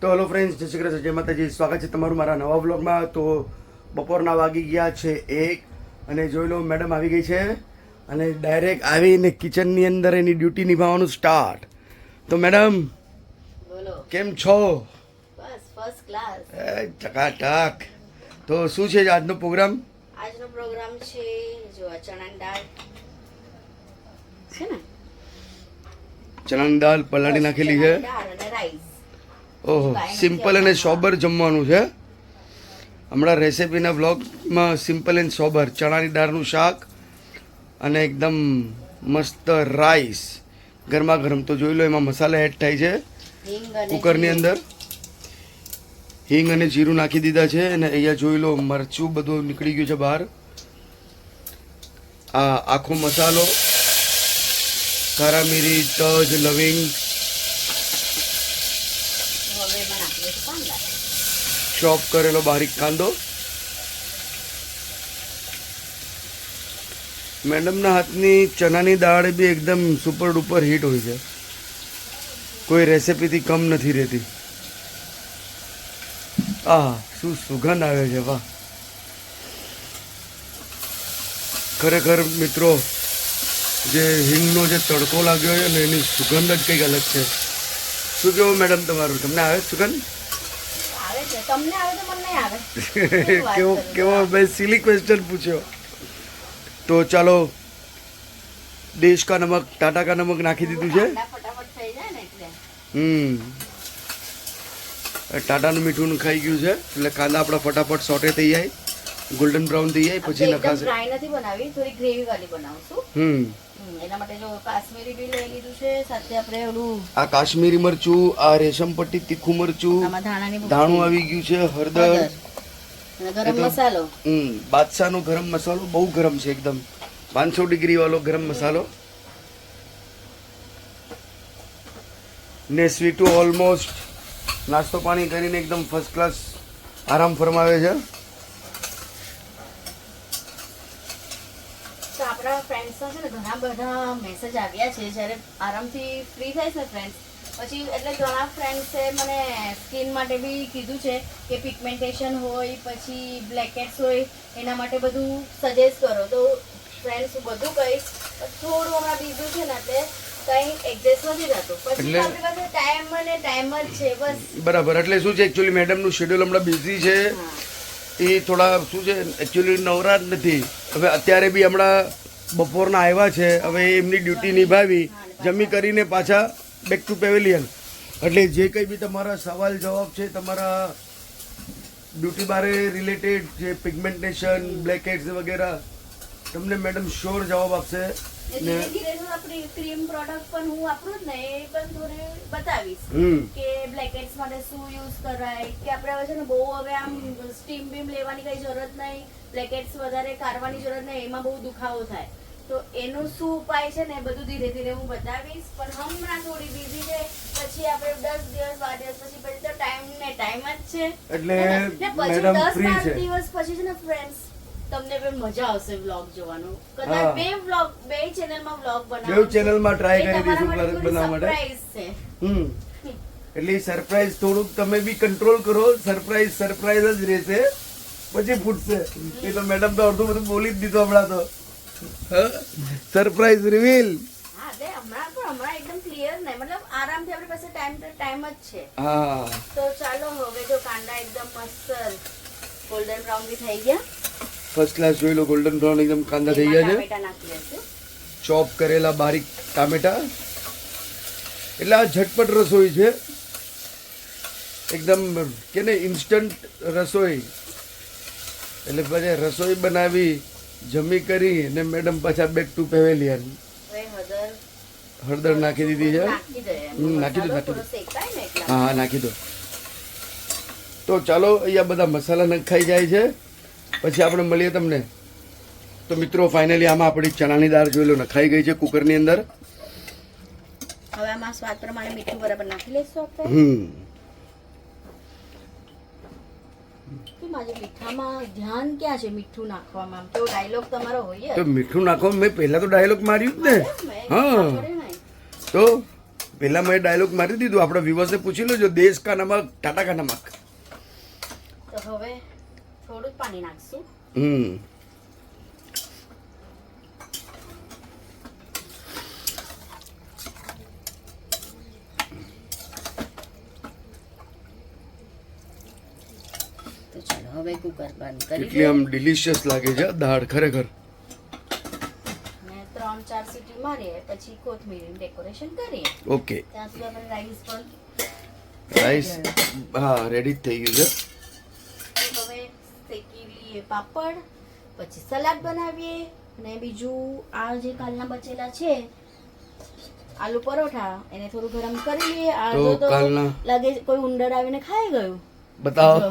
તો hello friends, જય શ્રી કૃષ્ણ, જય માતાજી. સ્વાગત છે તમારું મારા નવા વ્લોગમાં. તો બપોરના વાગી ગયા છે 1 અને જોઈ લો મેડમ આવી ગઈ છે અને ડાયરેક્ટ આવીને કિચનની અંદર એની ડ્યુટી નિભાવવાનું સ્ટાર્ટ. તો મેડમ બોલો. કેમ છો? બસ ફર્સ્ટ ક્લાસ. ચકાચક. તો શું છે આજનો પ્રોગ્રામ? આજનો પ્રોગ્રામ છે જો ચણાની દાળ છે ને, ચણાની દાળ પલાળી નાખેલી છે. દાળ અને રાઈસ. ઓહો, સિમ્પલ અને સોબર જમવાનું છે. હમણાં રેસિપીના વ્લોગમાં સિમ્પલ એન્ડ સોબર ચણાની દાળનું શાક અને એકદમ મસ્ત રાઈસ ગરમા ગરમ. તો જોઈ લો એમાં મસાલા એડ થાય છે હિંગ અને કુકરની અંદર. હિંગ અને જીરું નાખી દીધા છે અને અહીંયા જોઈ લો મરચું બધું નીકળી ગયું છે બહાર. આ આખો મસાલો, કારા મિરી, તજ, લવિંગ, હવે એમાં નાખીએ છીએ કાંદા. ચોપ કરેલો બારીક કાંદો. મેડમના હાથની ચણાની દાળ બી એકદમ સુપર ડુપર હિટ હોય છે, કોઈ રેસિપીથી કમ નથી રહેતી. આ શું સુગંધ આવે છે, વાહ! ખરેખર મિત્રો, જે હિંગનો જે તડકો લાગ્યો છે ને એની સુગંધ જ કંઈક અલગ છે. શું કેવું મેડમ તમારું? તમને આવે સુગંધ? આવે છે, તમને આવે તો મને નહીં આવે. કેવો કેવો મેં સિલી ક્વેશ્ચન પૂછ્યો. તો ચાલો, દેશ કા નમક, ટાટા કા નમક નાખી દીધું છે. કાંદા ફટાફટ થઈ જાય ને એટલે. ટાટાનું મીઠું ખાઈ ગયું છે એટલે કાંદા આપણા ફટાફટ સોટે થઈ જાય, ગોલ્ડન બ્રાઉન થઈ જાય, પછી એકદમ નખાશે. ડ્રાય નથી બનાવી, થોડી ગ્રેવી વાળી બનાવશું. એના માટે જો કાશ્મીરી બી લઈ લીધું છે, સાથે આપણે ઓલું આ કાશ્મીરી મરચું, આ રેશમ પટ્ટી તીખું મરચું, આમાં ધાણાની ધાણું આવી ગયું છે, હળદર, અને ગરમ મસાલો. બાદશાહનો ગરમ મસાલો બહુ ગરમ છે એકદમ, 500 ડિગ્રી વાળો ગરમ મસાલો. ને સ્વીટુ ઓલમોસ્ટ નાસ્તો પાણી કરીને એકદમ ફર્સ્ટ ક્લાસ આરામ ફરમાવે છે. તો આપણા ફ્રેન્ડ્સના છે ને ઘણા બધા મેસેજ આવ્યા છે જ્યારે આરામથી ફ્રી થઈશ ને ફ્રેન્ડ્સ પછી, એટલે ઘણા ફ્રેન્ડ્સે મને સ્કિન માટે બી કીધું છે કે પિગમેન્ટેશન હોય, પછી બ્લેકેટ્સ હોય, એના માટે બધું સજેસ્ટ કરો. તો ફ્રેન્ડ્સ હું બધું કહીશ, પણ થોડું હમણાં બીજું છે ને એટલે કંઈ એડજસ્ટ નથી થતું. પછી આપણી પાસે ટાઈમ અને ટાઈમ જ છે બસ. બરાબર. એટલે શું છે, એકચ્યુઅલી મેડમનું શેડ્યુલ હમણાં બિઝી છે. એ થોડા શું છે, એકચ્યુઅલી નવરા જ નથી. હવે અત્યારે બી હમણાં બપોરના આવ્યા છે, હવે એમની ડ્યુટી નિભાવી, જમી કરીને પાછા બેક ટુ પેવેલિયન. એટલે જે કંઈ બી તમારા સવાલ જવાબ છે, તમારા ડ્યુટી બારે રિલેટેડ જે પિગમેન્ટેશન, બ્લેકહેડ્સ વગેરે, તમને મેડમ શ્યોર જવાબ આપશે. ધીરે ધીરે આપણી ક્રીમ પ્રોડક્ટ પણ હું વાપરું જ ને, એ પણ થોડી બતાવીશ કે બ્લેકહેડ્સ માટે શું યુઝ કરાય, કે આપણે હવે છે ને બહુ હવે આમ સ્ટીમ બીમ લેવાની કઈ જરૂરત નહીં, બ્લેકહેડ્સ વધારે કાઢવાની જરૂરત નહીં, એમાં બહુ દુખાવો થાય. તો એનો શું ઉપાય છે ને એ બધું ધીરે ધીરે હું બતાવીશ. પણ હમણાં થોડી બીઝી છે, પછી આપણે 10 દિવસ 12 દિવસ પછી તો ટાઈમ ને ટાઈમ જ છે. એટલે પછી મેડમ 10 ફ્રી 12 છે. દિવસ પછી છે ને ફ્રેન્ડ્સ તમને પણ મજા આવશે વ્લોગ જોવાનું. કદાચ બે ચેનલમાં વ્લોગ બનાવવાનું, બેઉ ચેનલમાં ટ્રાય કરી દઈશું બનાવવા માટે. સરપ્રાઈઝ છે. એટલે સરપ્રાઈઝ થોડુંક તમે બી કંટ્રોલ કરો. સરપ્રાઈઝ જ રહેશે, પછી ફૂટશે. એ તો મેડમ તો અડધું બધું બોલી જ દીધું હમણાં તો. Surprise reveal. હા, હમણાં એકદમ ક્લિયર નહીં, મતલબ આરામથી આપણી પાસે ટાઈમ જ છે. હા, તો ચાલો હવે જો કાંદા એકદમ મસ્ત ગોલ્ડન બ્રાઉન બી થઈ ગયા. ફર્સ્ટ ક્લાસ જોઈ લો, ગોલ્ડન બ્રાઉન એકદમ કાંદા થઈ ગયા છે. ટામેટા નાખી દઈશું. ચોપ કરેલા બારીક ટામેટા. એટલે આ ઝટપટ રસોઈ છે, એકદમ કે ને ઇન્સ્ટન્ટ રસોઈ. એટલે પછી રસોઈ બનાવી, જમી કરી ને મેડમ પાછા બેક ટુ પેવેલિયન. હળદર નાખી દીધી છે. નાખી દો. હા, નાખી દો. તો ચાલો, અહીંયા બધા મસાલા નખાઈ જાય છે, પછી આપણે મળીએ તમને. તો મિત્રો, ફાઇનલી આમાં આપણી ચણાની દાળ જોઈ લો નખાઈ ગઈ છે કુકરની અંદર. હવે આમાં સ્વાદ પ્રમાણે મીઠું બરાબર નાખી લઈશું આપણે. મારી મીઠામાં ધ્યાન ક્યાં છે? મીઠું નાખવામાં તો ડાયલોગ તમારો હોય. તો મીઠું નાખો, મેં પહેલા તો ડાયલોગ માર્યું જ ને. હા, તો પહેલા મેં ડાયલોગ મારી દીધું, આપણા વ્યુઅર્સને પૂછી લેજો, દેશ કા નમક ટાટા કા નમક. તો હવે થોડું પાણી નાખશું. તો ચાલો હવે કુકર બંધ કરી કેટલી આમ ડિલિશિયસ લાગે છે દાળ ખરેખર. અને 3-4 સીટી મારીએ પછી કોથમીર ડેકોરેશન કરીએ. ઓકે, ત્યાં સુધી આપણે રાઈસ પણ રાઈસ હા રેડી થઈ ગયું છે. હવે શેકી લઈએ પાપડ, પછી સલાડ બનાવીએ, અને બીજું આ જે કાલના બચેલા છે આલુ પરોઠા એને થોડું ગરમ કરી લઈએ. આ તો તો કાલના- લાગે કોઈ ઉંદર આવીને ખાઈ ગયું. બતાવો.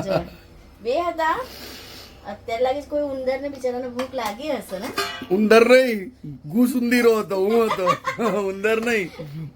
જો, બે હતા, અત્યારે લાગે છે કોઈ ઉંદરને બિચારાને ભૂખ લાગી હશે ને. ઉંદર નહીં, ઘૂસુંદીરો હતો, હું હતો. ઉંદર નહીં,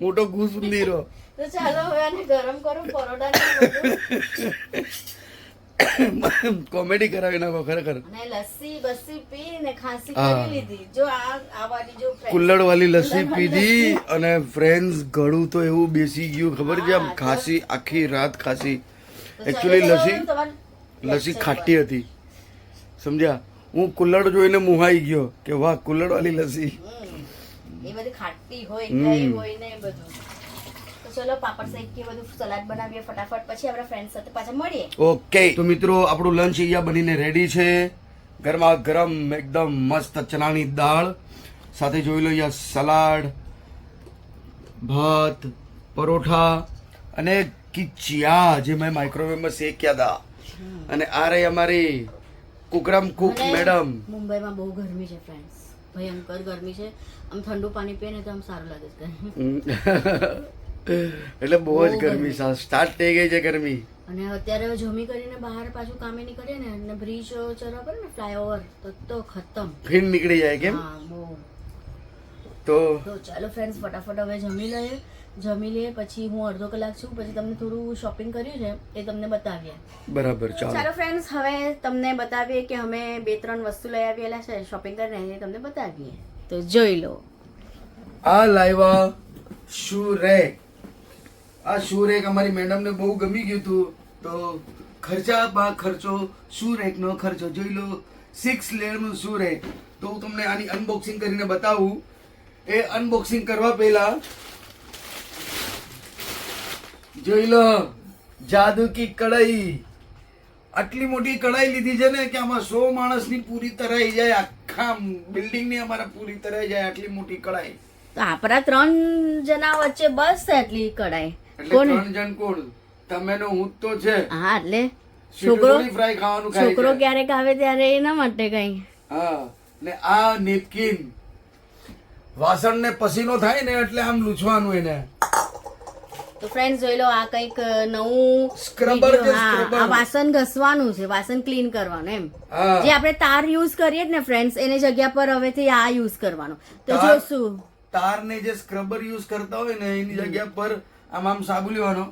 મોટો ઘૂસુંદીરો. તો ચાલો હવે આને ગરમ કરો પરોઠા કોમેડી કરાવી નાખો ખરેખર. અને લસ્સી બસ્સી પી ને ખાંસી કરી લીધી. જો આ વાળી જો કુલ્લડ વાળી લસ્સી પીધી અને ફ્રેન્ડ્સ ગળું તો એવું બેસી ગયું ખબર છે, આમ ખાંસી આખી રાત ખાંસી. એકચ્યુઅલી લસ્સી ખાટી હતી, સમજ્યા. હું કુલ્લડ જોઈને મુહાઈ ગયો કે વાહ કુલ્લડ વાળી લસ્સી. એ બધી ખાટી હોય કઈ હોય ને બધું. તો ચલો પાપડ શેકીએ, બધું સલાડ બનાવીએ ફટાફટ, પછી આપણે ફ્રેન્ડ સાથે પાછા મળીએ. ઓકે તો મિત્રો આપણું લંચ અહીંયા બનીને રેડી છે. ગરમા ગરમ એકદમ મસ્ત ચણાની દાળ સાથે જોઈ લો અહીંયા સલાડ, ભાત, પરોઠા અને કિચિયા જે મેં માઇક્રોવેવમાં શેક્યા હતા. અને આ રહી અમારી કુકરમ કુક અને મેડમ. મુંબઈમાં બહુ ગરમી છે ફ્રેન્ડ્સ, ભયંકર ગરમી છે. આમ ઠંડુ પાણી પીએ ને તો આમ સારું લાગે છે. એટલે બહુ જ ગરમી સ્ટાર્ટ થઈ ગઈ છે ગરમી. અને અત્યારે હવે જમી કરીને બહાર પાછું કામે નીકળીએ ને અને બ્રિજ ચડવા પડે ને ફ્લાયઓવર તો ખતમ. ફીણ નીકળી જાય કેમ. હા બહુ. તો તો ચાલો ફ્રેન્ડ્સ ફટાફટ હવે જમી લઈએ પછી હું અડધો કલાક છું, પછી તમને થોડું શોપિંગ કર્યું છે એ તમને બતાવીએ. બરાબર ચાલો. ચાલો ફ્રેન્ડ્સ હવે તમને બતાવીએ કે અમે 2-3 વસ્તુ લઈ આવેલા છે શોપિંગ કરીને, એ તમને બતાવીએ. તો જોઈ લો. આ લાવ્યા શૂ રેક. આ શૂ રેક અમારી મેડમને બહુ ગમી ગયું હતું, તો ખર્ચો શૂ રેકનો ખર્ચો જોઈ લો. 6 લેયરનું શૂ રેક. તો હું તમને આની અનબોક્સિંગ કરીને બતાવું. એ અનબોક્સિંગ કરવા પહેલા જોઈ લો જાદુ કી કઢાઈ. આટલી મોટી કઢાઈ લીધી છે ને કે આમાં 100 માણસની પૂરી તરાઈ જાય, આખા બિલ્ડિંગની અમારા પૂરી તરાઈ જાય આટલી મોટી કઢાઈ. તો આપણા 3 જણા વચ્ચે બસ છે એટલી કઢાઈ. એટલે 3 જણ કોણ? તમે ને હું તો છે. હા એટલે છોકરો ફ્રાય ખાવાનું ખાય છોકરો છે. ક્યારેક આવે ત્યારે એના માટે કઈ. હા ને આ નેપકિન વાસણ ને પસીનો થાય ને એટલે આમ લૂછવાનું એને. તો ફ્રેન્ડ્સ જોઈ લો આ કઈક નવું સ્ક્રબર છે, હા, સ્ક્રબર. આ વાસણ ઘસવાનું છે, વાસણ ક્લીન કરવાનું એમ. હા જે આપણે તાર યુઝ કરીએ જ ને ફ્રેન્ડ્સ એની જગ્યા પર હવેથી આ યુઝ કરવાનો. તો તાર- જોશું તારને જે સ્ક્રબર યુઝ કરતા હોય ને એની જગ્યા પર આમ સાબુ લેવાનો.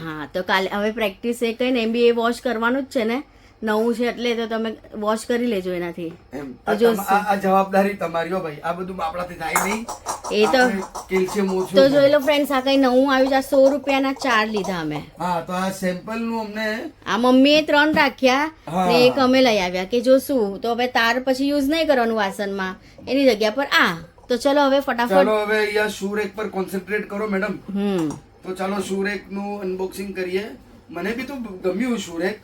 હા તો કાલે હવે પ્રેક્ટિસ એ કઈ ને એમ બી એ વોશ કરવાનું જ છે ને, નવું છે એટલે તો તમે વોશ કરી લેજો એનાથી. એમ તો જો આ જવાબદારી તમારી હો ભાઈ, આ બધું આપણાથી થાય નહીં. એ તો કેલ્શિયમ ઓછું તો છે. જોઈ લો ફ્રેન્ડ્સ આ કઈ નવું આવ્યું છે. આ 100 રૂપિયાના 4 લીધા અમે. હા તો આ સેમ્પલ નું અમને આ મમ્મીએ 3 રાખ્યા હા. ને એક અમે લઈ આવ્યા કે જો શું તો હવે તાર પછી યુઝ નહીં કરવાનું વાસણમાં, એની જગ્યા પર આ. તો ચલો હવે ફટાફટ. ચાલો હવે અહીંયા શૂ રેક પર કોન્સન્ટ્રેટ કરો મેડમ. તો ચાલો શૂ રેક નું અનબોક્સિંગ કરીએ. મને બી તો ગમ્યું શૂ રેક,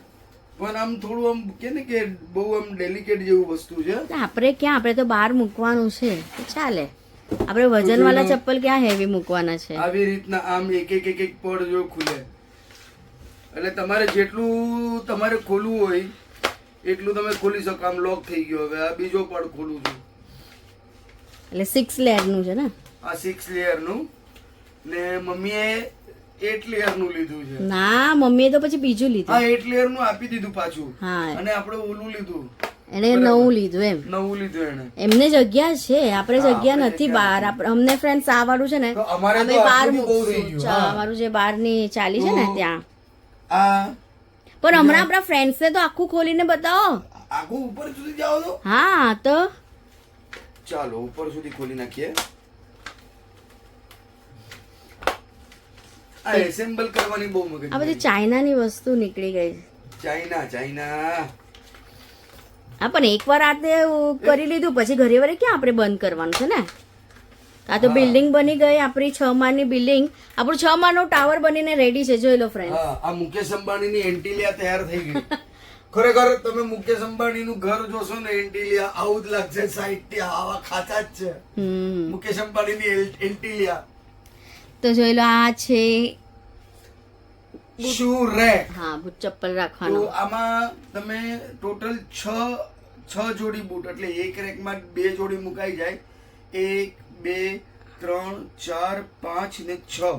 પણ આમ થોડું આમ કે ને કે બહુ આમ ડેલિકેટ જેવું વસ્તુ છે. આપણે ક્યાં, આપણે તો બહાર મૂકવાનું છે તો ચાલે. આપણે વજન વાળા ચપ્પલ ક્યાં હેવી મૂકવાના છે. આવી રીતના આમ એક પડ જો ખુલે એટલે તમારે જેટલું તમારે ખોલવું હોય એટલું તમે ખોલી શકો. આમ લોક થઈ ગયો. હવે આ બીજો પડ ખોલું છું. એટલે 6 લેયર નું છે ને. આ 6 લેયર નું ને મમ્મીએ 8 લેયર નું લીધું છે. ના મમ્મીએ તો પછી બીજું લીધું. હા 8 લેયર નું આપી દીધું પાછું. હા અને આપણે ઓલું લીધું, એને નવું લીધું એમ. નવું લીધું એને. એમને જગ્યા છે, આપણે હા, જગ્યા આપણે નથી જગ્યા બહાર. અમને ફ્રેન્ડ્સ આ વાળું છે ને તો અમારે અમે તો બહાર આટલું બહુ થઈ મૂકશું. ગયું. હા. અમારું જે બહારની ચાલી છે ને તો ત્યાં. આ પણ હમણાં આપણા ફ્રેન્ડ્સ ને તો આખું ખોલીને બતાવો. આખું ઉપર સુધી જાઓ તો હા તો ચાલો ઉપર સુધી ખોલી નાખીએ. આ એસેમ્બલ કરવાની બહુ મગજ આ બધી ચાઇનાની વસ્તુ નીકળી ગઈ. ચાઇના હા પણ એકવાર આ તે કરી લીધું પછી ઘરે વરે ક્યાં આપણે બંધ કરવાનું છે ને. આ તો બિલ્ડિંગ બની ગઈ આપણી 6 માળની બિલ્ડિંગ. આપણું 6 માળનો ટાવર બનીને રેડી છે, જોઈ લો ફ્રેન્ડ. હા, આ મુકેશ અંબાણીની એન્ટિલિયા તૈયાર થઈ ગઈ. ખરેખર તમે મુકેશ અંબાણીનું ઘર જોશો ને એન્ટિલિયા આવું જ લાગશે. સાઈડ થી આવા ખાચા જ છે મુકેશ અંબાણીની એન્ટિલિયા. તો જોઈ લો આ છે શૂ રેક. હા, બૂટ ચપ્પલ તો રાખવાનો. આમાં તમે ટોટલ 6 જોડી બૂટ, એટલે એક રેકમાં 2 જોડી મુકાઈ જાય. 1 2 3 4 5 ને 6,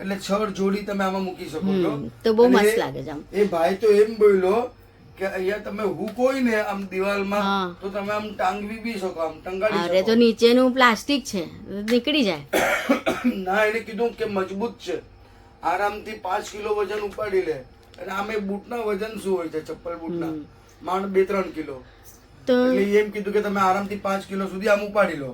એટલે 6 જોડી તમે આમાં મૂકી શકો છો. તો બહુ અને મસ્ત લાગે છે આમ. એ ભાઈ તો એમ બોલ્યો કે અહીંયા તમે હુક હોય ને આમ હા. દિવાલમાં તો તમે આમ ટાંગવી બી શકો, આમ ટંગાડી અરે તો શકો. નીચેનું પ્લાસ્ટિક છે, નીકળી જાય. ના, એને કીધું કે મજબૂત છે, આરામથી 5 કિલો વજન ઉપાડી લે. અને આમે બૂટના વજન શું હોય છે, ચપ્પલ બૂટના માંડ 2-3 કિલો. તો એટલે એમ કીધું કે તમે આરામથી 5 કિલો સુધી આમ ઉપાડી લો.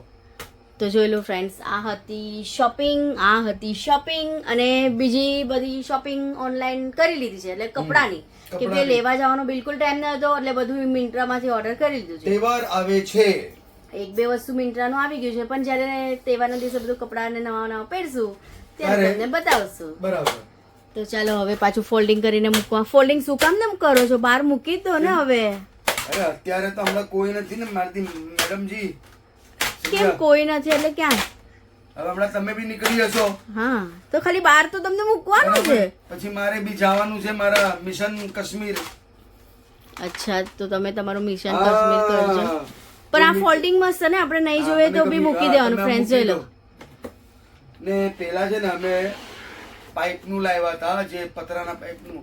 તો જોઈ લો ફ્રેન્ડ્સ, આ હતી શોપિંગ અને બીજી બધી શોપિંગ ઓનલાઈન કરી લીધી છે, એટલે કપડાની. કેમ કે લેવા જવાનો બિલકુલ ટાઈમ ન હતો, એટલે બધું મિન્ટ્રામાંથી ઓર્ડર કરી લીધું છે. તહેવાર આવે છે, 1-2 વસ્તુ મિન્ટ્રાનું આવી ગયું છે, પણ જ્યારે તહેવારના દિવસે બધું કપડાને નવા પહેરશું ત્યારે તમને બતાવશું. બરાબર. તો ચાલો હવે પાછું ફોલ્ડિંગ કરીને મૂકવા. ફોલ્ડિંગ શું કામ ને કરો છો? બહાર મૂકી દો ને હવે. અરે અત્યારે તો હમણાં કોઈ નથી ને મારતી મેડમજી. કેમ કોઈ નથી એટલે ક્યાં? હવે હમણાં તમે બી નીકળી જશો. હા, તો ખાલી બહાર તો તમને મૂકવાનું છે. પછી મારે બી જવાનું છે મારા મિશન કાશ્મીર. અચ્છા, તો તમે તમારું મિશન કાશ્મીર કરજો. પણ આ ફોલ્ડિંગ મસ્ત છે ને, આપણે નહીં જોઈએ તો બી મૂકી દેવાનું. ફ્રેન્ડ્સ જોઈ લો. ને પેલા છે ને અમે પાઇપનું લાવ્યા હતા, જે પતરાના પાઇપનું.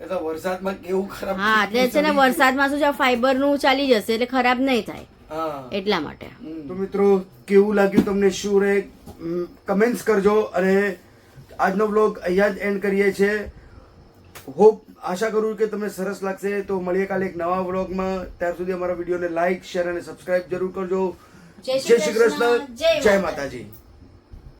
એ તો વરસાદમાં કેવું ખરાબ. હા, એટલે છે ને વરસાદમાં શું છે, ફાઈબરનું ચાલી જશે એટલે ખરાબ નહીં થાય, હા, એટલા માટે. તો મિત્રો કેવું લાગ્યું તમને શું રે કમેન્ટ્સ કરજો. અને આજનો વ્લોગ અહીંયા જ એન્ડ કરીએ છીએ. હોપ આશા કરું કે તમને સરસ લાગશે. તો મળીએ કાલે એક નવા વ્લોગમાં. ત્યાર સુધી અમારા વિડીયોને લાઈક, શેર અને સબસ્ક્રાઇબ જરૂર કરજો. જય શ્રી કૃષ્ણ, જય માતાજી.